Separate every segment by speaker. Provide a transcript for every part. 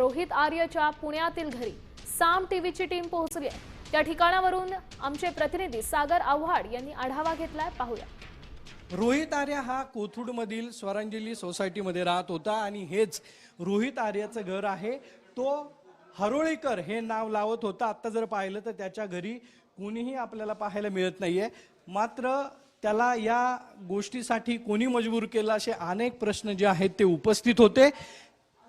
Speaker 1: रोहित आर्यच्या पुण्यातील घरी साम टीव्हीची टीम पोहोचली आहे। त्या ठिकाणावरून आमचे प्रतिनिधी सागर आव्हाड यांनी आढावा घेतलाय, पाहूया।
Speaker 2: रोहित आर्य हा कोथरूडमधील स्वरांजली सोसायटीमध्ये राहत होता आणि हेच रोहित आर्याचं घर आहे। तो हरोळीकर हे नाव लावत होता। आता जर पाहिलं तर त्याच्या घरी कोणीही आपल्याला पाहायला मिळत नाहीये। मात्र त्याला या गोष्टीसाठी कोणी मजबूर केलं असे अनेक प्रश्न जे आहेत ते उपस्थित होते।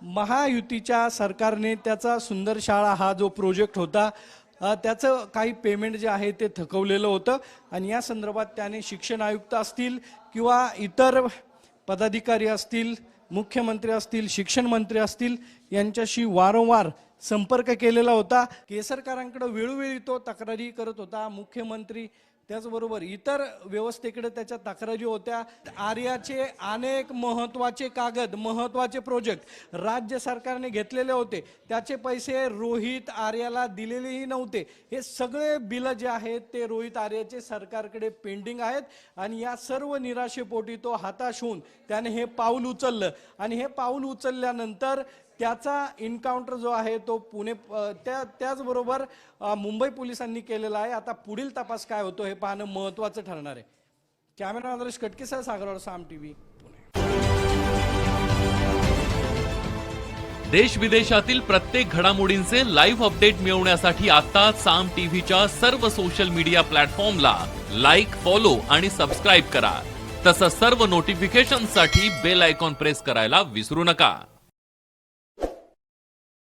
Speaker 2: महायुतीच्या सरकारने त्याचा सुंदर शाळा हा जो प्रोजेक्ट होता त्याचं काही पेमेंट जे आहे ते थकवलेलं होतं आणि या संदर्भात त्याने शिक्षण आयुक्त असतील किंवा इतर पदाधिकारी असतील, मुख्यमंत्री असतील, शिक्षण मंत्री असतील यांच्याशी वारंवार संपर्क केलेला होता। केसरकरांकडे वेळोवेळी तो तक्रारी करत होता। मुख्यमंत्री त्याचबरोबर इतर व्यवस्थेकडे त्याच्या तक्रारी होत्या। आर्याचे अनेक महत्त्वाचे कागद, महत्त्वाचे प्रोजेक्ट राज्य सरकारने घेतलेले होते, त्याचे पैसे रोहित आर्याला दिलेलेही नव्हते। हे सगळे बिल जे आहेत ते रोहित आर्याचे सरकारकडे पेंडिंग आहेत आणि या सर्व निराशेपोटी तो हताश होऊन त्याने हे पाऊल उचललं आणि हे पाऊल उचलल्यानंतर त्याचा एन्काउंटर जो आहे तो पुणे त्याचबरोबर मुंबई पोलिसांनी केलेला आहे। आता पुढील तपास काय होतो हे पाहणं महत्त्वाचं ठरणार आहे। कॅमेरा नरेश कटकेसह सागर साम टीव्ही पुणे।
Speaker 3: देश विदेशातील प्रत्येक घडामोडींचे लाईव्ह अपडेट मिळवण्यासाठी आता साम टीव्हीच्या सर्व सोशल मीडिया प्लॅटफॉर्मला लाईक, फॉलो आणि सबस्क्राईब करा। तसंच सर्व नोटिफिकेशनसाठी बेल आयकॉन प्रेस करायला विसरू नका।